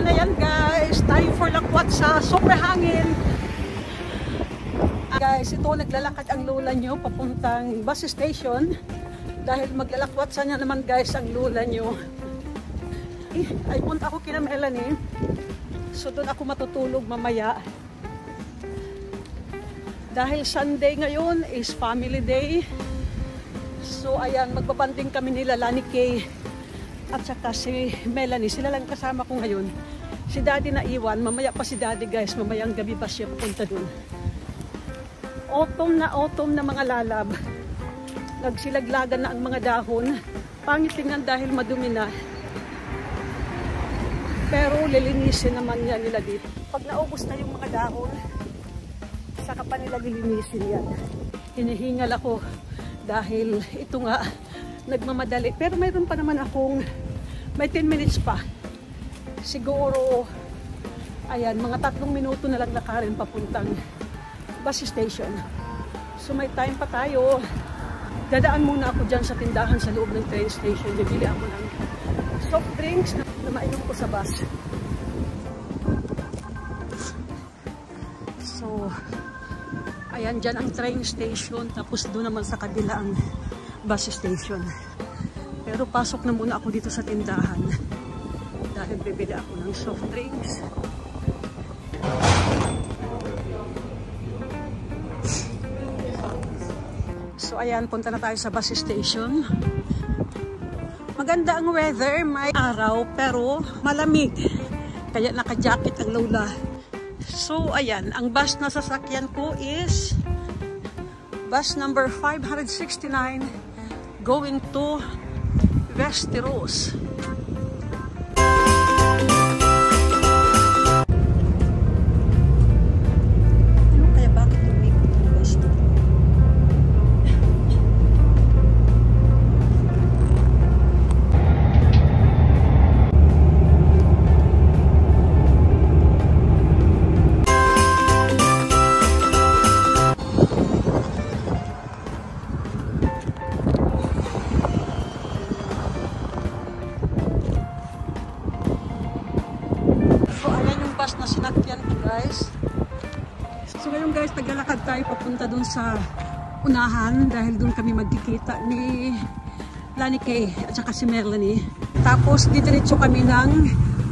Ayan na yan guys, time for lakwat sa super hangin. Guys, ito naglalakad ang lola nyo papuntang bus station dahil maglalakwat sa niya naman guys ang lola nyo. Ay punta ako kina Melanie, so doon ako matutulog mamaya. Dahil Sunday ngayon is family day, so ayan, magbabanding kami nila Lani Kay at saka si Melanie. Sila lang kasama ko ngayon. Si daddy na iwan, mamaya pa si daddy guys, mamayang gabi pa siya pupunta dun. Autumn na mga lalab. Nagsilaglagan na ang mga dahon. Pangit tingnan dahil madumi na. Pero lilinisin naman yan nila dito. Pag naubos na yung mga dahon, saka pa nila lilinisin yan. Hinihingal ako dahil ito nga nagmamadali. Pero mayroon pa naman akong may 10 minutes pa. Siguro ayan, mga 3 minuto na lang lakarin papuntang bus station. So may time pa tayo. Dadaan muna ako dyan sa tindahan sa loob ng train station. Bibili ako ng soft drinks na mainom ko sa bus. So ayan, dyan ang train station. Tapos doon naman sa kabila ang bus station. Pero pasok na muna ako dito sa tindahan dahil bibili ako ng soft drinks. So ayan, punta na tayo sa bus station. Maganda ang weather, may araw pero malamig. Kaya naka-jacket ang lola. So ayan, ang bus na sasakyan ko is bus number 569 going to Westeros. Ano kaya bakit lumig ang bus na? Na sinakyan ko guys. So ngayon guys, naglalakad tayo papunta dun sa unahan dahil dun kami magkikita ni Lani Kay at saka si Melanie. Tapos didiretso kami ng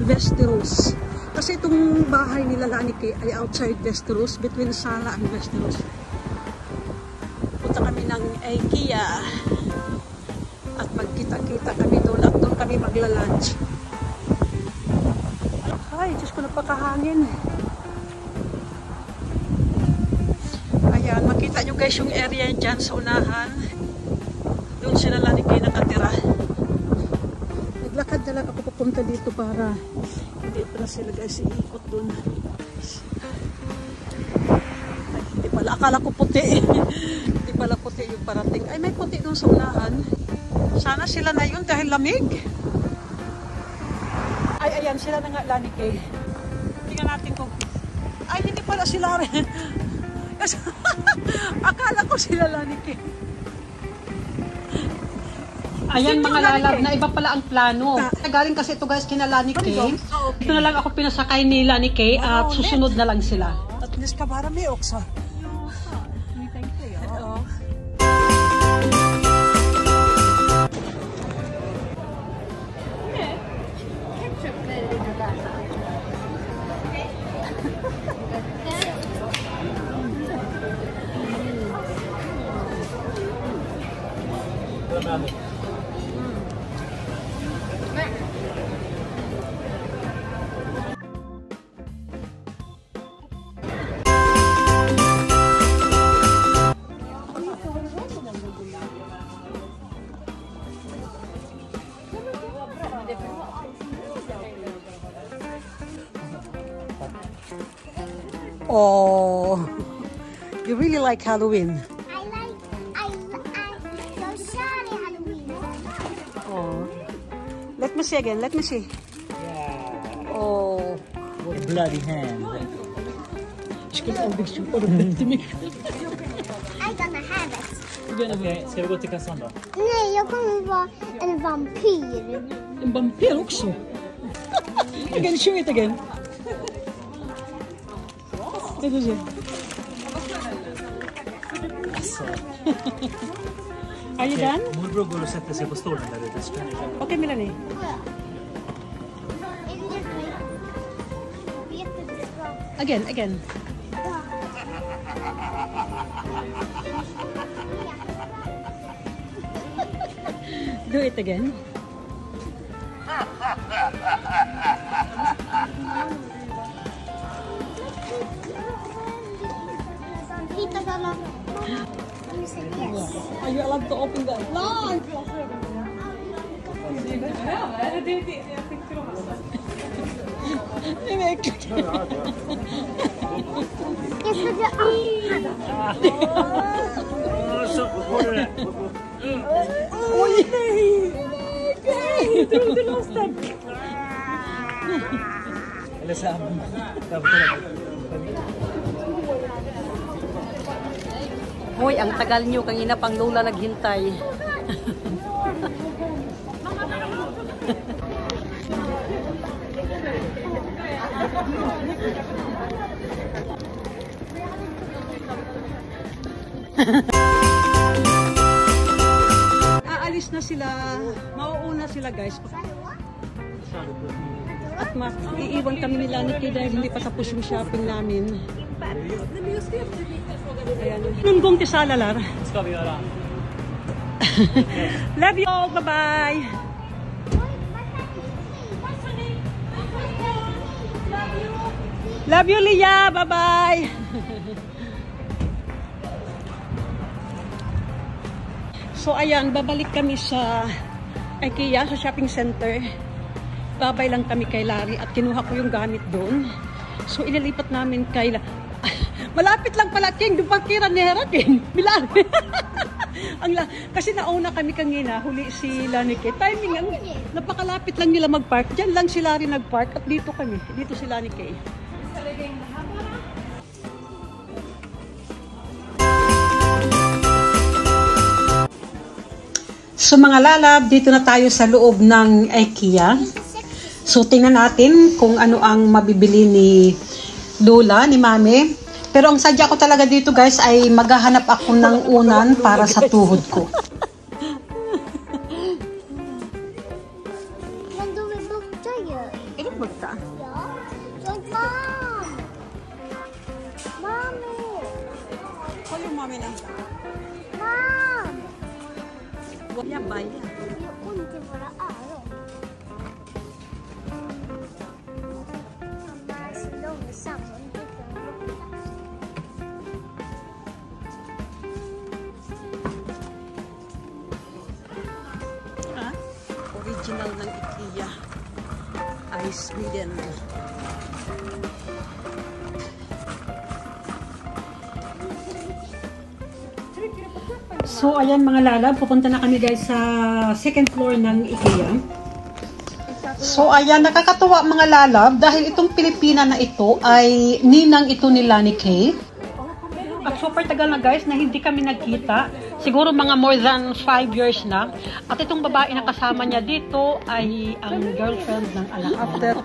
Westeros. Kasi itong bahay nila Lani Kay ay outside Westeros, between Sala and Westeros. Punta kami ng IKEA at magkita-kita kami doon at doon kami magla-lunch. Ay, Diyos ko, napakahangin. Ayan, makita nyo guys yung area dyan sa unahan. Doon sila Lani Kay nakatira. Naglakad na lang ako papunta dito para hindi pa na sila guys iikot doon. Ay, hindi pala. Akala ko puti. Hindi pala puti yung parating. Ay, may puti doon sa unahan. Sana sila na yun dahil lamig. Ay, ayan, sila na nga Lani Kay. Tingnan natin kung... Ay, hindi pala sila rin. Akala ko sila Lani Kay. Ayan mga lalab, na iba pala ang plano. Galing kasi ito guys kina Lani Kay. Ito na lang ako pinasakay ni Lani Kay at susunod na lang sila. At least kabara may oksa. Oh, you really like Halloween? I so sorry Halloween. Oh, let me see again. Let me see. Yeah. Oh, what a bloody hand. I'm gonna have it. Okej, ska vi gå till kassan då? Nej, jag kommer vara en vampyr. En vampyr också? Again, show it again. Ito siya. Are you done? Morbror går och sätter sig på stolen där ute. Så kan ni köpa. Okay, Melanie. Again. Do it again. Are you allowed to open the launch? Så får du det. Oj, nej! Nej, du lost den. Eller så här. Jag får kolla. Hoy, ang tagal nyo. Kanina pang lola naghintay. Aalis na sila. Mauuna sila, guys. At iiwan kami nila ni Kay dahil hindi pa tapos yung shopping namin. Ayan. Nun kong tisalalar. Ska vi göra? Love you all. Bye-bye. Love you, Leah. Bye-bye. So, ayan. Babalik kami sa IKEA, sa shopping center. Babay lang kami kay Larry at kinuha ko yung gamit doon. So, inilipat namin kay malapit lang pala, King. Dupakiran ni Hera, King. Bilang. Kasi nauna kami kanina, huli si Lanike. Timing ang napakalapit lang nila mag-park. Diyan lang si Larry nag-park at dito kami. Dito si Lanike. So mga lalab, dito na tayo sa loob ng IKEA. So tingnan natin kung ano ang mabibili ni Lola, ni Mami. Pero ang sadya ko talaga dito guys ay maghahanap ako ng unan para sa tuhod ko. Men du vill lukta ju. Är det borta? Ja. Som fan. Mami. Håll ju Mami na. Mam. Jag bajar. Det gör ont i våra öron. Mamma är så långsam. Hon tycker om lukta. Original ng IKEA. Ice Sweden. So, ayan mga lalab, pupunta na kami guys sa second floor ng IKEA. So, ayan, nakakatuwa mga lalab dahil itong Pilipina na ito ay ninang ito nila ni Kay. At super tagal na guys na hindi kami nagkita. Siguro mga more than 5 years na. At itong babae na kasama niya dito ay ang girlfriend ng anak niya.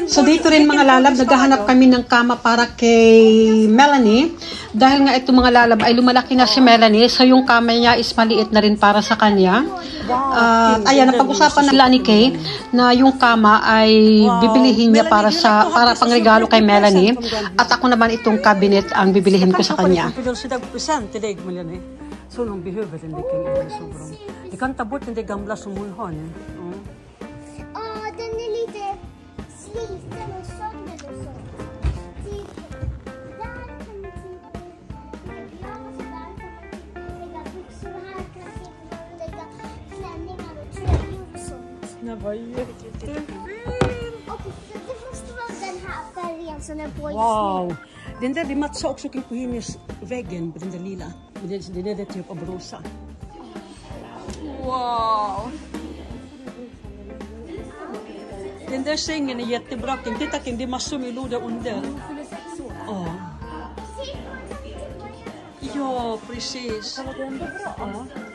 So dito rin mga lalab, naghahanap kami ng kama para kay Melanie. Dahil nga itong mga lalab ay lumalaki na si Melanie. So yung kama niya is maliit na rin para sa kanya. Ayan, napag-usapan nila ni Kay na yung kama ay bibilihin niya para pangregalo kay Melanie. At ako naman itong cabinet ang bibilihin ko sa kanya. Den är lite sliten och sönder och så. Typ, där kan man typ lägga glas, där kan man lägga byxor, här kan man lägga klänningar och tröjor och sånt. Det var jättefint. Och det måste vara den här färgen som är på just nu. Wow! Den där, det matchar också på hennes väggen, den där lila. Det är det typ av rosa. Wow! Den där sängen är jättebra. Titta, det är massor med lådor under. Ja. Ja, precis. Ja,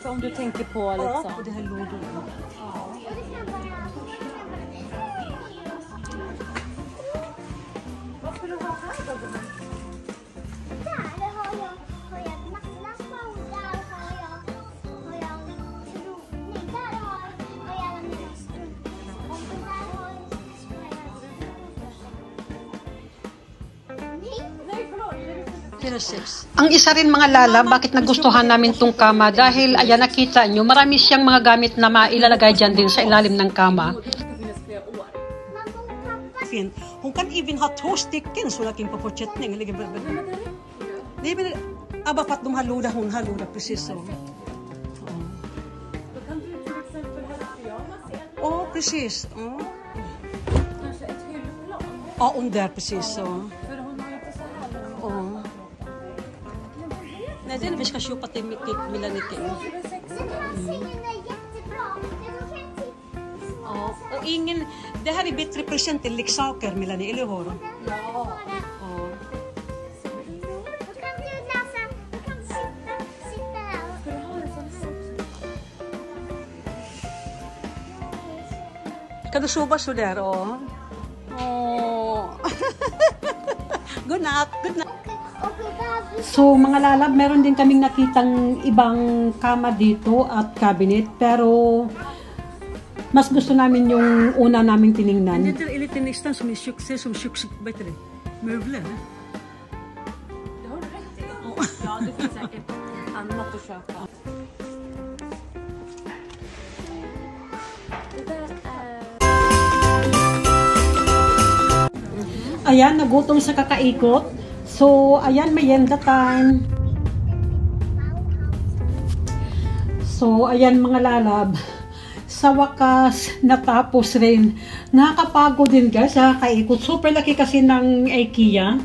så om du tänker på liksom. Ja, och det här lådorna. Och det kan vara Ang isa rin mga lala, bakit nagustuhan namin tong kama? Dahil, ayan, nakita nyo, marami siyang mga gamit na mailalagay dyan din sa ilalim ng kama. Hon kan even ha 2 stycken sådär på fortsättning. Nej men bara för att de har låda precis så. Ja, precis. Ja, och där precis så. Nej, det är vi ska köpa till Milanike. Ja, och ingen, det här är bättre present än leksaker, Melanie, eller hur? Ja. Då kan du läsa, du kan sitta här. Kan du sova så där? Åh. Good night. So, mga lalab, meron din kaming nakitang ibang kama dito at cabinet, pero mas gusto namin yung una naming tiningnan. Det är lite nästan som en success, som bättre möbler. Det har du rätt i. Ja, det finns säkert annat att köpa. Ayan, nagutom sa kakaikot. So, ayan, merienda time. So, ayan mga lalab. Sa wakas, natapos rin. Nakakapagod din guys, ha, kaikot. Super laki kasi ng IKEA.